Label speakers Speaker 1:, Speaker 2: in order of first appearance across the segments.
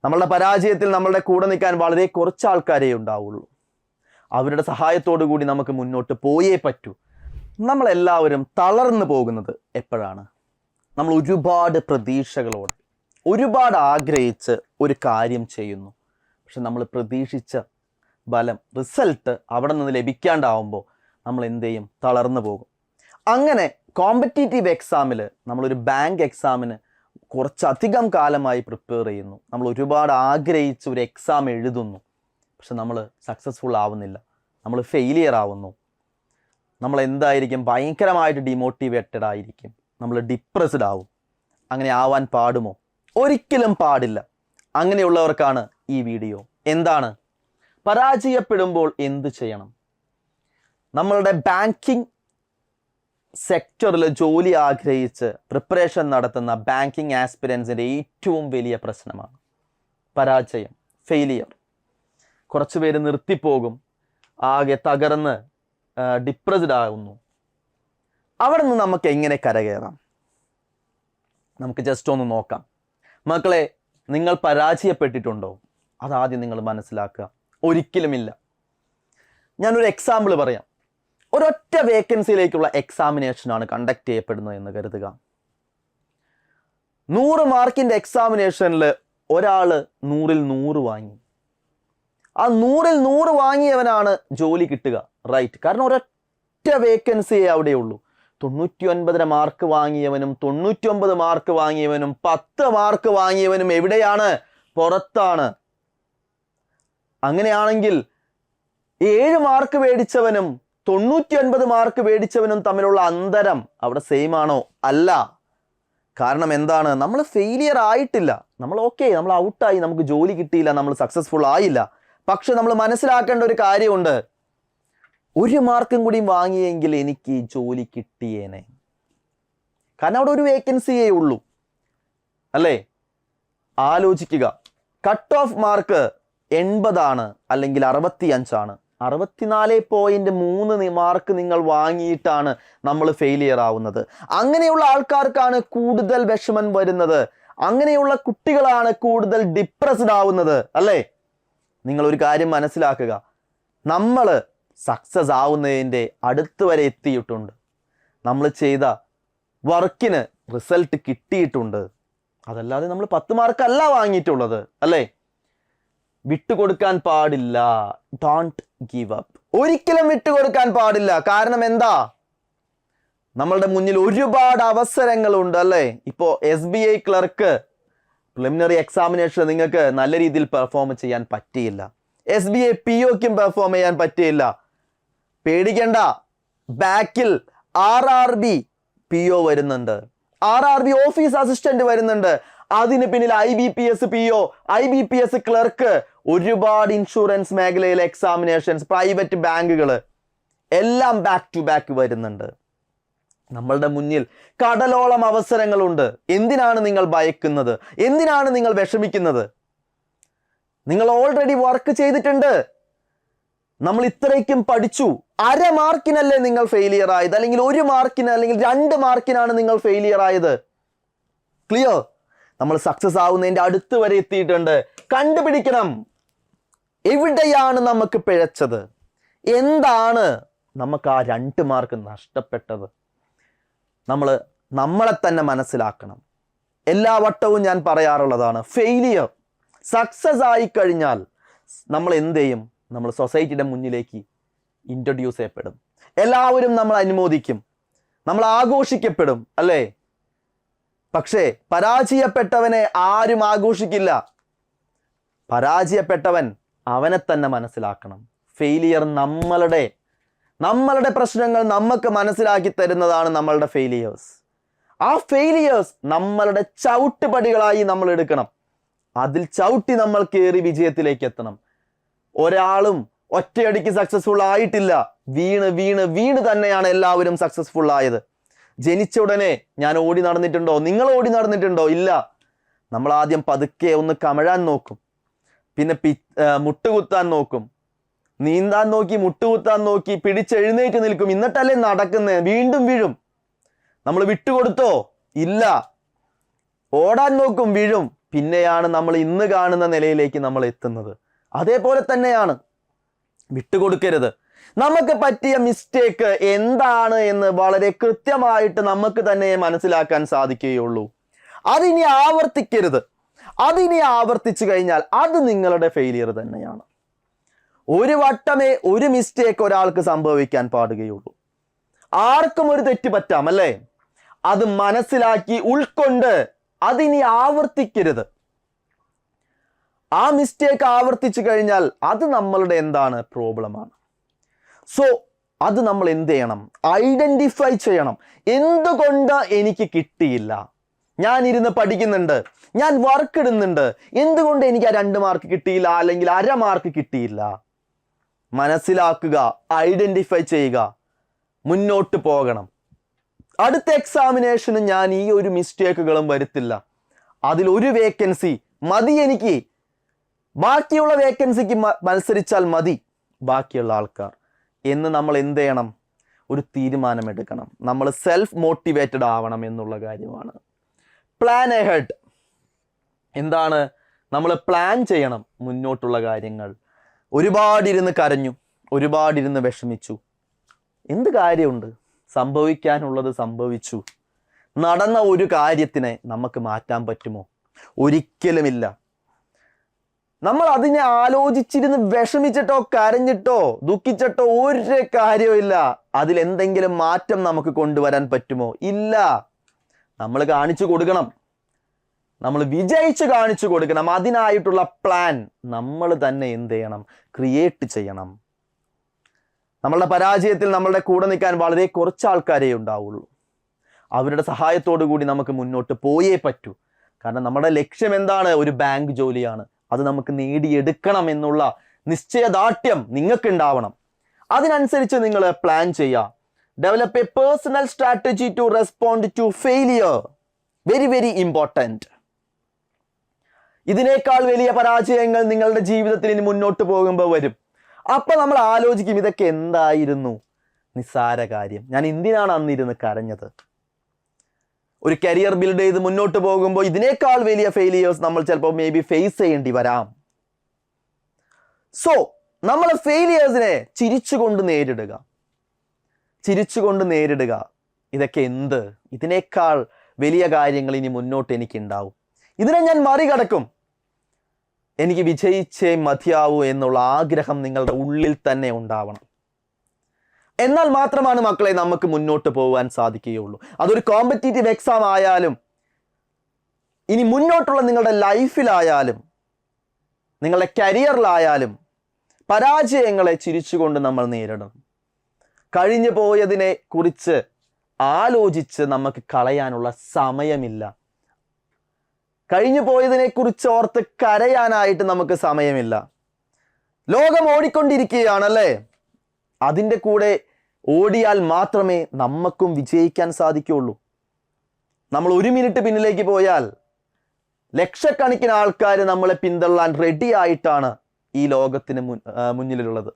Speaker 1: നമ്മളുടെ പരാജയത്തിൽ നമ്മളുടെ കൂടെ നിൽക്കാൻ വളരെ കുറച്ച് ആൾക്കാരേ ഉണ്ടാവുള്ളൂ. അവരുടെ സഹായത്തോടു കൂടി നമുക്ക് മുന്നോട്ട് പോയേ പറ്റൂ. നമ്മളെല്ലാവരും തളർന്നു പോകുന്നത് എപ്പോഴാണ്? നമ്മൾ ഒരുപാട് പ്രതീക്ഷകളോടെ ഒരുപാട് ആഗ്രഹിച്ച് ഒരു കാര്യം ചെയ്യുന്നു. പക്ഷെ നമ്മൾ പ്രതീക്ഷിച്ച ഫലം റിസൾട്ട് അവിടെ നിന്ന് ലഭിക്കാണ്ടാവുമ്പോൾ നമ്മൾ എന്ത് ചെയ്യും? തളർന്നു പോകും. അങ്ങനെ കോമ്പറ്റീറ്റീവ് എക്സാമിൽ നമ്മളൊരു ബാങ്ക് എക്സാമിന് കുറച്ചധികം കാലമായി പ്രിപ്പയർ ചെയ്യുന്നു. നമ്മൾ ഒരുപാട് ആഗ്രഹിച്ച് ഒരു എക്സാം എഴുതുന്നു. പക്ഷെ നമ്മൾ സക്സസ്ഫുൾ ആവുന്നില്ല, നമ്മൾ ഫെയിലിയർ ആവുന്നു. നമ്മൾ എന്തായിരിക്കും? ഭയങ്കരമായിട്ട് ഡിമോട്ടിവേറ്റഡ് ആയിരിക്കും, നമ്മൾ ഡിപ്രസ്ഡ് ആവും. അങ്ങനെ ആവാൻ പാടുമോ? ഒരിക്കലും പാടില്ല. അങ്ങനെയുള്ളവർക്കാണ് ഈ വീഡിയോ. എന്താണ് പരാജയപ്പെടുമ്പോൾ എന്ത് ചെയ്യണം? നമ്മളുടെ ബാങ്കിങ് സെക്ടറിൽ ജോലി ആഗ്രഹിച്ച് പ്രിപ്പറേഷൻ നടത്തുന്ന ബാങ്കിങ് ആസ്പിരൻസിൻ്റെ ഏറ്റവും വലിയ പ്രശ്നമാണ് പരാജയം, ഫെയിലിയർ. കുറച്ച് പേര് നിർത്തിപ്പോകും, ആകെ തകർന്ന് ഡിപ്രസ്ഡ് ആകുന്നു. അവിടെ നിന്ന് നമുക്ക് എങ്ങനെ കരകയറാം? നമുക്ക് ജസ്റ്റ് ഒന്ന് നോക്കാം. മക്കളെ, നിങ്ങൾ പരാജയപ്പെട്ടിട്ടുണ്ടോ? അതാദ്യം നിങ്ങൾ മനസ്സിലാക്കുക. ഒരിക്കലുമില്ല. ഞാനൊരു എക്സാമ്പിൾ പറയാം. ഒരൊറ്റ വേക്കൻസിയിലേക്കുള്ള എക്സാമിനേഷനാണ് കണ്ടക്ട് ചെയ്യപ്പെടുന്നത് എന്ന് കരുതുക. 100 മാർക്കിൻ്റെ എക്സാമിനേഷനിൽ ഒരാൾ 100ൽ 100 വാങ്ങി. ആ 100ൽ 100 വാങ്ങിയവനാണ് ജോലി കിട്ടുക, റൈറ്റ്? കാരണം ഒരൊറ്റ വേക്കൻസിയേ അവിടെയുള്ളൂ. 99 മാർക്ക് വാങ്ങിയവനും 99 മാർക്ക് വാങ്ങിയവനും 10 മാർക്ക് വാങ്ങിയവനും എവിടെയാണ്? പുറത്താണ്. അങ്ങനെയാണെങ്കിൽ 7 മാർക്ക് മേടിച്ചവനും 99 മാർക്ക് മേടിച്ചവനും തമ്മിലുള്ള അന്തരം അവിടെ സെയിം ആണോ? അല്ല. കാരണം എന്താണ്? നമ്മൾ ഫെയിലിയർ ആയിട്ടില്ല. നമ്മൾ നമ്മൾ ഔട്ടായി, നമുക്ക് ജോലി കിട്ടിയില്ല, നമ്മൾ സക്സസ്ഫുൾ ആയില്ല. പക്ഷെ നമ്മൾ മനസ്സിലാക്കേണ്ട ഒരു കാര്യമുണ്ട്. 1 മാർക്കും കൂടി വാങ്ങിയെങ്കിൽ എനിക്ക് ജോലി കിട്ടിയേനെ. കാരണം അവിടെ ഒരു വേക്കൻസിയേ ഉള്ളൂ, അല്ലേ? ആലോചിക്കുക. കട്ട് ഓഫ് മാർക്ക് 80 ആണ്, അല്ലെങ്കിൽ 65 ആണ്. 64.3 മാർക്ക് നിങ്ങൾ വാങ്ങിയിട്ടാണ് നമ്മൾ ഫെയിലിയർ ആവുന്നത്. അങ്ങനെയുള്ള ആൾക്കാർക്കാണ് കൂടുതൽ വിഷമം വരുന്നത്. അങ്ങനെയുള്ള കുട്ടികളാണ് കൂടുതൽ ഡിപ്രസ്ഡ് ആവുന്നത്, അല്ലേ? നിങ്ങളൊരു കാര്യം മനസ്സിലാക്കുക. നമ്മൾ സക്സസ് ആവുന്നതിൻ്റെ അടുത്ത് വരെ എത്തിയിട്ടുണ്ട്. നമ്മൾ ചെയ്ത വർക്കിന് റിസൾട്ട് കിട്ടിയിട്ടുണ്ട്. അതല്ലാതെ നമ്മൾ 10 മാർക്കല്ല വാങ്ങിയിട്ടുള്ളത്, അല്ലേ? വിട്ടുകൊടുക്കാൻ പാടില്ല. Don't give up. ഒരിക്കലും വിട്ടുകൊടുക്കാൻ പാടില്ല. കാരണം എന്താ? നമ്മളുടെ മുന്നിൽ ഒരുപാട് അവസരങ്ങളുണ്ട്, അല്ലേ? ഇപ്പോൾ SBI ക്ലർക്ക് പ്രിലിമിനറി എക്സാമിനേഷൻ നിങ്ങൾക്ക് നല്ല രീതിയിൽ പെർഫോം ചെയ്യാൻ പറ്റിയില്ല. SBI POക്കും പെർഫോം ചെയ്യാൻ പറ്റിയില്ല. പേടിക്കണ്ട. ബാക്കിൽ RRB PO വരുന്നുണ്ട്, RRB ഓഫീസ് അസിസ്റ്റന്റ് വരുന്നുണ്ട്. അതിന് പിന്നിൽ IBPS PO, IBPS ക്ലർക്ക്, ഒരുപാട് ഇൻഷുറൻസ് മേഖലയിലെ എക്സാമിനേഷൻസ്, പ്രൈവറ്റ് ബാങ്കുകൾ എല്ലാം ബാക്ക് ടു ബാക്ക് വരുന്നുണ്ട്. നമ്മളുടെ മുന്നിൽ കടലോളം അവസരങ്ങളുണ്ട്. എന്തിനാണ് നിങ്ങൾ ഭയക്കുന്നത്? എന്തിനാണ് നിങ്ങൾ വിഷമിക്കുന്നത്? നിങ്ങൾ ഓൾറെഡി വർക്ക് ചെയ്തിട്ടുണ്ട്. നമ്മൾ ഇത്രയ്ക്കും പഠിച്ചു. 1/2 മാർക്കിനല്ലേ നിങ്ങൾ ഫെയിലിയർ ആയത്? അല്ലെങ്കിൽ 1 മാർക്കിന്, അല്ലെങ്കിൽ 2 മാർക്കിനാണ് നിങ്ങൾ ഫെയിലിയർ ആയത്. ക്ലിയർ? നമ്മൾ സക്സസ് ആവുന്നതിൻ്റെ അടുത്ത് വരെ എത്തിയിട്ടുണ്ട്. കണ്ടുപിടിക്കണം എവിടെയാണ് നമുക്ക് പിഴച്ചത്, എന്താണ് നമുക്ക് ആ 2 മാർക്ക് നഷ്ടപ്പെട്ടത്. നമ്മളെ തന്നെ മനസ്സിലാക്കണം. എല്ലാ വട്ടവും ഞാൻ പറയാറുള്ളതാണ്, ഫെയിലിയർ സക്സസ് ആയി കഴിഞ്ഞാൽ നമ്മൾ എന്ത് ചെയ്യും? നമ്മൾ സൊസൈറ്റിയുടെ മുന്നിലേക്ക് ഇൻട്രൊഡ്യൂസ് ചെയ്യപ്പെടും. എല്ലാവരും നമ്മൾ അനുമോദിക്കും, നമ്മൾ ആഘോഷിക്കപ്പെടും, അല്ലേ? പക്ഷേ പരാജയപ്പെട്ടവനെ ആരും ആഘോഷിക്കില്ല. പരാജയപ്പെട്ടവൻ അവനെ തന്നെ മനസ്സിലാക്കണം. ഫെയിലിയർ നമ്മളുടെ പ്രശ്നങ്ങൾ നമുക്ക് മനസ്സിലാക്കി തരുന്നതാണ് നമ്മളുടെ ഫെയിലിയേഴ്സ്. ആ ഫെയിലിയേഴ്സ് നമ്മളുടെ ചവിട്ടുപടികളായി നമ്മൾ എടുക്കണം. അതിൽ ചവിട്ടി നമ്മൾ കയറി വിജയത്തിലേക്ക് എത്തണം. ഒരാളും ഒറ്റയടിക്ക് സക്സസ്ഫുൾ ആയിട്ടില്ല. വീണ് തന്നെയാണ് എല്ലാവരും സക്സസ്ഫുൾ ആയത്. ജനിച്ച ഉടനെ ഞാൻ ഓടി നടന്നിട്ടുണ്ടോ? നിങ്ങൾ ഓടി നടന്നിട്ടുണ്ടോ? ഇല്ല. നമ്മൾ ആദ്യം പതുക്കെ ഒന്ന് കമഴാൻ നോക്കും, പിന്നെ മുട്ടുകുത്താൻ നോക്കും, നീന്താൻ നോക്കി, മുട്ടുകുത്താൻ നോക്കി, പിടിച്ചെഴുന്നേറ്റ് നിൽക്കും. എന്നിട്ടല്ലേ നടക്കുന്നേ? വീണ്ടും വീഴും. നമ്മൾ വിട്ടുകൊടുത്തോ? ഇല്ല. ഓടാൻ നോക്കും, വീഴും. പിന്നെയാണ് നമ്മൾ ഇന്ന് കാണുന്ന നിലയിലേക്ക് നമ്മൾ എത്തുന്നത്. അതേപോലെ തന്നെയാണ്, വിട്ടുകൊടുക്കരുത്. നമുക്ക് പറ്റിയ മിസ്റ്റേക്ക് എന്താണ് എന്ന് വളരെ കൃത്യമായിട്ട് നമുക്ക് തന്നെ മനസ്സിലാക്കാൻ സാധിക്കുകയുള്ളൂ. അതിനി ആവർത്തിക്കരുത്. അതിനി ആവർത്തിച്ചു കഴിഞ്ഞാൽ അത് നിങ്ങളുടെ ഫെയിലിയർ തന്നെയാണ്. ഒരു വട്ടമേ ഒരു മിസ്റ്റേക്ക് ഒരാൾക്ക് സംഭവിക്കാൻ പാടുകയുള്ളൂ. ആർക്കും ഒരു തെറ്റ് പറ്റാം, അല്ലേ? അത് മനസ്സിലാക്കി ഉൾക്കൊണ്ട് അതിനി ആവർത്തിക്കരുത്. ആ മിസ്റ്റേക്ക് ആവർത്തിച്ചു കഴിഞ്ഞാൽ അത് നമ്മളുടെ എന്താണ് പ്രോബ്ലമാണ്. സോ അത് നമ്മൾ എന്ത് ചെയ്യണം? ഐഡന്റിഫൈ ചെയ്യണം. എന്തുകൊണ്ട് എനിക്ക് കിട്ടിയില്ല? ഞാൻ ഇരുന്ന് പഠിക്കുന്നുണ്ട്, ഞാൻ വർക്ക് ഇടുന്നുണ്ട്, എന്തുകൊണ്ട് എനിക്ക് ആ 2 മാർക്ക് കിട്ടിയില്ല, അല്ലെങ്കിൽ 1/2 മാർക്ക് കിട്ടിയില്ല? മനസ്സിലാക്കുക, ഐഡന്റിഫൈ ചെയ്യുക, മുന്നോട്ട് പോകണം. അടുത്ത എക്സാമിനേഷന് ഞാൻ ഈ ഒരു മിസ്റ്റേക്കുകളും വരുത്തില്ല. അതിലൊരു വേക്കൻസി മതി എനിക്ക്, ബാക്കിയുള്ള വേക്കൻസിക്ക് മത്സരിച്ചാൽ മതി ബാക്കിയുള്ള ആൾക്കാർ എന്ന് നമ്മൾ എന്ത് ചെയ്യണം? ഒരു തീരുമാനമെടുക്കണം. നമ്മൾ സെൽഫ് മോട്ടിവേറ്റഡ് ആവണം എന്നുള്ള കാര്യമാണ്. Plan ahead. എന്താണ്? നമ്മൾ പ്ലാൻ ചെയ്യണം മുന്നോട്ടുള്ള കാര്യങ്ങൾ. ഒരുപാടിരുന്ന് കരഞ്ഞു, ഒരുപാടിരുന്ന് വിഷമിച്ചു, എന്ത് കാര്യമുണ്ട്? സംഭവിക്കാനുള്ളത് സംഭവിച്ചു. നടന്ന ഒരു കാര്യത്തിനെ നമുക്ക് മാറ്റാൻ പറ്റുമോ? ഒരിക്കലുമില്ല. നമ്മൾ അതിനെ ആലോചിച്ചിരുന്ന് വിഷമിച്ചിട്ടോ കരഞ്ഞിട്ടോ ദുഃഖിച്ചിട്ടോ ഒരു കാര്യമില്ല. അതിലെന്തെങ്കിലും മാറ്റം നമുക്ക് കൊണ്ടുവരാൻ പറ്റുമോ? ഇല്ല. നമ്മൾ കാണിച്ചു കൊടുക്കണം, നമ്മൾ വിജയിച്ച് കാണിച്ചു കൊടുക്കണം. അതിനായിട്ടുള്ള പ്ലാൻ നമ്മൾ തന്നെ എന്ത് ചെയ്യണം? ക്രിയേറ്റ് ചെയ്യണം. നമ്മളുടെ പരാജയത്തിൽ നമ്മളുടെ കൂടെ നിൽക്കാൻ വളരെ കുറച്ച് ആൾക്കാരേ ഉണ്ടാവുള്ളൂ. അവരുടെ സഹായത്തോടു കൂടി നമുക്ക് മുന്നോട്ട് പോയേ പറ്റൂ. കാരണം നമ്മുടെ ലക്ഷ്യം എന്താണ്? ഒരു ബാങ്ക് ജോലിയാണ്. അത് നമുക്ക് നേടിയെടുക്കണം എന്നുള്ള നിശ്ചയദാർഢ്യം നിങ്ങൾക്ക് ഉണ്ടാവണം. അതിനനുസരിച്ച് നിങ്ങൾ പ്ലാൻ ചെയ്യുക. Develop a personal strategy to respond to failure. Very very important. ഇതിനേക്കാൾ വലിയ പരാജയങ്ങൾ നിങ്ങളുടെ ജീവിതത്തിൽ ഇനി മുന്നോട്ട് പോകുമ്പോൾ വരും. അപ്പൊ നമ്മൾ ആലോചിക്കും, ഇതൊക്കെ എന്തായിരുന്നു? നിസ്സാര കാര്യം. ഞാൻ എന്തിനാണ് അന്നിരുന്ന് കരഞ്ഞത്? ഒരു കരിയർ ബിൽഡ് ചെയ്ത് മുന്നോട്ട് പോകുമ്പോൾ ഇതിനേക്കാൾ വലിയ ഫെയിലിയേഴ്സ് നമ്മൾ ചിലപ്പോൾ മേ ബി ഫേസ് ചെയ്യേണ്ടി വരാം. സോ നമ്മൾ ഫെയിലിയേഴ്സിനെ ചിരിച്ചുകൊണ്ട് നേരിടുക, ചിരിച്ചുകൊണ്ട് നേരിടുക. ഇതൊക്കെ എന്ത്? ഇതിനേക്കാൾ വലിയ കാര്യങ്ങൾ ഇനി മുന്നോട്ട് എനിക്കുണ്ടാവും. ഇതിനെ ഞാൻ മറികടക്കും, എനിക്ക് വിജയിച്ചേ മതിയാവൂ എന്നുള്ള ആഗ്രഹം നിങ്ങളുടെ ഉള്ളിൽ തന്നെ ഉണ്ടാവണം. എന്നാൽ മാത്രമാണ് മക്കളെ നമുക്ക് മുന്നോട്ട് പോകാൻ സാധിക്കുകയുള്ളൂ. അതൊരു കോമ്പറ്റീറ്റീവ് എക്സാം ആയാലും, ഇനി മുന്നോട്ടുള്ള നിങ്ങളുടെ ലൈഫിലായാലും, നിങ്ങളുടെ കരിയറിലായാലും പരാജയങ്ങളെ ചിരിച്ചുകൊണ്ട് നമ്മൾ നേരിടണം. കഴിഞ്ഞു പോയതിനെ കുറിച്ച് ആലോചിച്ച് നമുക്ക് കളയാനുള്ള സമയമില്ല. കഴിഞ്ഞു പോയതിനെ കുറിച്ച് ഓർത്ത് കരയാനായിട്ട് നമുക്ക് സമയമില്ല. ലോകം ഓടിക്കൊണ്ടിരിക്കുകയാണല്ലേ? അതിൻ്റെ കൂടെ ഓടിയാൽ മാത്രമേ നമുക്കും വിജയിക്കാൻ സാധിക്കുകയുള്ളൂ. നമ്മൾ 1 മിനിറ്റ് പിന്നിലേക്ക് പോയാൽ ലക്ഷക്കണക്കിന് ആൾക്കാർ നമ്മളെ പിന്തള്ളാൻ റെഡി ആയിട്ടാണ് ഈ ലോകത്തിന് മുന്നിലുള്ളത്.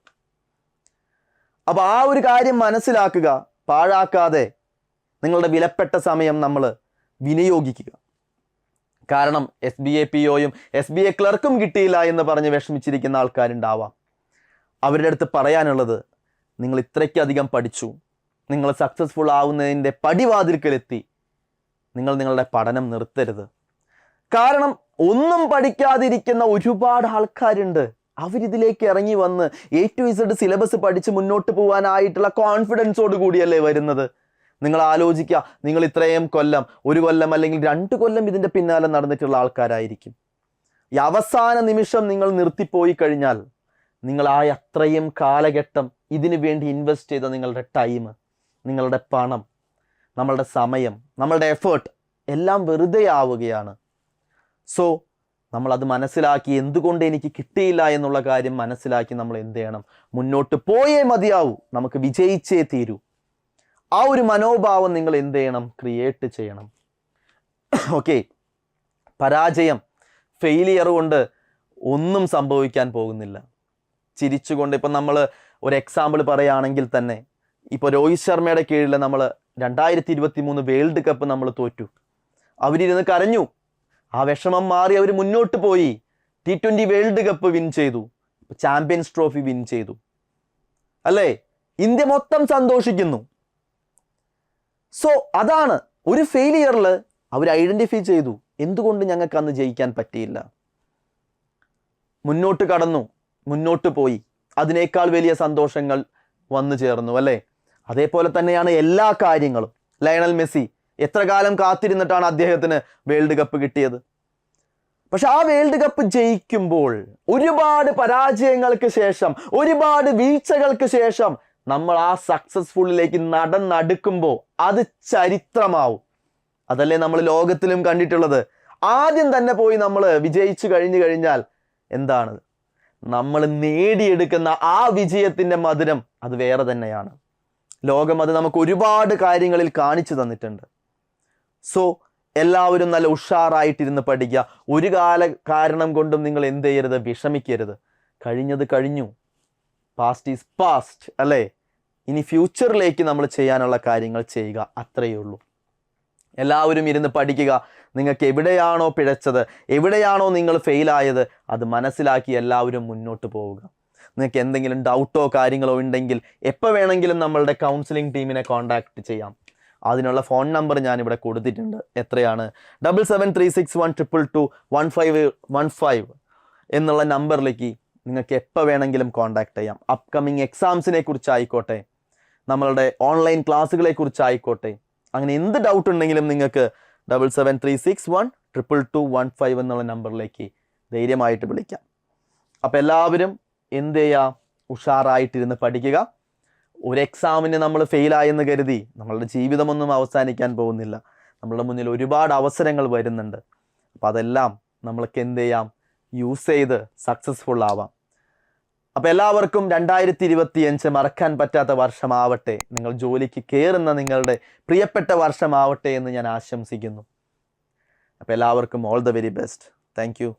Speaker 1: അപ്പൊ ആ ഒരു കാര്യം മനസ്സിലാക്കുക. പാഴാക്കാതെ നിങ്ങളുടെ വിലപ്പെട്ട സമയം നമ്മൾ വിനിയോഗിക്കുക. കാരണം SBA POയും SBA ക്ലർക്കും കിട്ടിയില്ല എന്ന് പറഞ്ഞ് വിഷമിച്ചിരിക്കുന്ന ആൾക്കാരുണ്ടാവാം. അവരുടെ അടുത്ത് പറയാനുള്ളത്, നിങ്ങൾ ഇത്രയ്ക്കധികം പഠിച്ചു, നിങ്ങൾ സക്സസ്ഫുൾ ആവുന്നതിൻ്റെ പടിവാതിൽക്കലെത്തി, നിങ്ങൾ നിങ്ങളുടെ പഠനം നിർത്തരുത്. കാരണം ഒന്നും പഠിക്കാതിരിക്കുന്ന ഒരുപാട് ആൾക്കാരുണ്ട്. അവരിതിലേക്ക് ഇറങ്ങി വന്ന് A to Z സിലബസ് പഠിച്ച് മുന്നോട്ട് പോകാനായിട്ടുള്ള കോൺഫിഡൻസോട് കൂടിയല്ലേ വരുന്നത്. നിങ്ങൾ ആലോചിക്കുക, നിങ്ങൾ ഇത്രയും കൊല്ലം, 1 കൊല്ലം അല്ലെങ്കിൽ 2 കൊല്ലം ഇതിൻ്റെ പിന്നാലെ നടന്നിട്ടുള്ള ആൾക്കാരായിരിക്കും. ഈ അവസാന നിമിഷം നിങ്ങൾ നിർത്തിപ്പോയി കഴിഞ്ഞാൽ നിങ്ങൾ ആ അത്രയും കാലഘട്ടം ഇതിനു വേണ്ടി ഇൻവെസ്റ്റ് ചെയ്ത നിങ്ങളുടെ ടൈം, നിങ്ങളുടെ പണം, നമ്മളുടെ സമയം, നമ്മളുടെ എഫേർട്ട് എല്ലാം വെറുതെ ആവുകയാണ്. സോ നമ്മളത് മനസ്സിലാക്കി, എന്തുകൊണ്ട് എനിക്ക് കിട്ടിയില്ല എന്നുള്ള കാര്യം മനസ്സിലാക്കി നമ്മൾ എന്ത് ചെയ്യണം? മുന്നോട്ട് പോയേ മതിയാവൂ, നമുക്ക് വിജയിച്ചേ തീരൂ. ആ ഒരു മനോഭാവം നിങ്ങൾ എന്ത് ചെയ്യണം? ക്രിയേറ്റ് ചെയ്യണം. ഓക്കെ, പരാജയം, ഫെയിലിയർ കൊണ്ട് ഒന്നും സംഭവിക്കാൻ പോകുന്നില്ല. ചിരിച്ചുകൊണ്ട് ഇപ്പം നമ്മൾ ഒരു എക്സാമ്പിൾ പറയുകയാണെങ്കിൽ തന്നെ, ഇപ്പോൾ രോഹിത് ശർമ്മയുടെ കീഴിൽ നമ്മൾ 2023 വേൾഡ് കപ്പ് നമ്മൾ തോറ്റു. അവരിരുന്ന് കരഞ്ഞു, ആ വിഷമം മാറി അവർ മുന്നോട്ട് പോയി. T20 വേൾഡ് കപ്പ് വിൻ ചെയ്തു, ചാമ്പ്യൻസ് ട്രോഫി വിൻ ചെയ്തു, അല്ലേ? ഇന്ത്യ മൊത്തം സന്തോഷിക്കുന്നു. സോ അതാണ് ഒരു ഫെയിലിയറിൽ അവർ ഐഡന്റിഫൈ ചെയ്തു, എന്തുകൊണ്ട് ഞങ്ങൾക്ക് അന്ന് ജയിക്കാൻ പറ്റിയില്ല. മുന്നോട്ട് കടന്നു, മുന്നോട്ട് പോയി, അതിനേക്കാൾ വലിയ സന്തോഷങ്ങൾ വന്നു ചേർന്നു, അല്ലേ? അതേപോലെ തന്നെയാണ് എല്ലാ കാര്യങ്ങളും. ലയണൽ മെസ്സി എത്ര കാലം കാത്തിരുന്നിട്ടാണ് അദ്ദേഹത്തിന് വേൾഡ് കപ്പ് കിട്ടിയത്. പക്ഷെ ആ വേൾഡ് കപ്പ് ജയിക്കുമ്പോൾ ഒരുപാട് പരാജയങ്ങൾക്ക് ശേഷം, ഒരുപാട് വീഴ്ചകൾക്ക് ശേഷം നമ്മൾ ആ സക്സസ്ഫുള്ളിലേക്ക് നടന്നെടുക്കുമ്പോൾ അത് ചരിത്രമാവും. അതല്ലേ നമ്മൾ ലോകത്തിലും കണ്ടിട്ടുള്ളത്. ആദ്യം തന്നെ പോയി നമ്മൾ വിജയിച്ചു കഴിഞ്ഞാൽ എന്താണ്, നമ്മൾ നേടിയെടുക്കുന്ന ആ വിജയത്തിൻ്റെ മധുരം അത് വേറെ തന്നെയാണ്. ലോകം അത് നമുക്ക് ഒരുപാട് കാര്യങ്ങളിൽ കാണിച്ചു തന്നിട്ടുണ്ട്. സോ എല്ലാവരും നല്ല ഉഷാറായിട്ടിരുന്ന് പഠിക്കുക. ഒരു കാരണം കൊണ്ടും നിങ്ങൾ എന്ത് ചെയ്യരുത്, വിഷമിക്കരുത്. കഴിഞ്ഞത് കഴിഞ്ഞു, പാസ്റ്റ് ഈസ് പാസ്റ്റ്, അല്ലേ? ഇനി ഫ്യൂച്ചറിലേക്ക് നമ്മൾ ചെയ്യാനുള്ള കാര്യങ്ങൾ ചെയ്യുക, അത്രയേ ഉള്ളൂ. എല്ലാവരും ഇരുന്ന് പഠിക്കുക. നിങ്ങൾക്ക് എവിടെയാണോ പിഴച്ചത്, എവിടെയാണോ നിങ്ങൾ ഫെയിലായത്, അത് മനസ്സിലാക്കി എല്ലാവരും മുന്നോട്ട് പോവുക. നിങ്ങൾക്ക് എന്തെങ്കിലും ഡൗട്ടോ കാര്യങ്ങളോ ഉണ്ടെങ്കിൽ എപ്പോൾ വേണമെങ്കിലും നമ്മളുടെ കൗൺസിലിംഗ് ടീമിനെ കോൺടാക്റ്റ് ചെയ്യാം. അതിനുള്ള ഫോൺ നമ്പർ ഞാനിവിടെ കൊടുത്തിട്ടുണ്ട്. എത്രയാണ്? 773612221515 എന്നുള്ള നമ്പറിലേക്ക് നിങ്ങൾക്ക് എപ്പോൾ വേണമെങ്കിലും കോൺടാക്ട് ചെയ്യാം. അപ്കമിങ് എക്സാംസിനെ കുറിച്ചായിക്കോട്ടെ, നമ്മളുടെ ഓൺലൈൻ ക്ലാസ്സുകളെ കുറിച്ചായിക്കോട്ടെ, അങ്ങനെ എന്ത് ഡൗട്ട് ഉണ്ടെങ്കിലും നിങ്ങൾക്ക് 7736122215 എന്നുള്ള നമ്പറിലേക്ക് ധൈര്യമായിട്ട് വിളിക്കാം. അപ്പോൾ എല്ലാവരും എന്ത് ചെയ്യുക, ഉഷാറായിട്ടിരുന്ന് പഠിക്കുക. ഒരു എക്സാമിന് നമ്മൾ ഫെയിലായെന്ന് കരുതി നമ്മളുടെ ജീവിതമൊന്നും അവസാനിക്കാൻ പോകുന്നില്ല. നമ്മളുടെ മുന്നിൽ ഒരുപാട് അവസരങ്ങൾ വരുന്നുണ്ട്. അപ്പോൾ അതെല്ലാം നമ്മൾക്ക് എന്ത് ചെയ്യാം, യൂസ് ചെയ്ത് സക്സസ്ഫുൾ ആവാം. അപ്പോൾ എല്ലാവർക്കും 2025 മറക്കാൻ പറ്റാത്ത വർഷമാവട്ടെ. നിങ്ങൾ ജോലിക്ക് കയറുന്ന നിങ്ങളുടെ പ്രിയപ്പെട്ട വർഷമാവട്ടെ എന്ന് ഞാൻ ആശംസിക്കുന്നു. അപ്പോൾ എല്ലാവർക്കും all the very best. Thank you.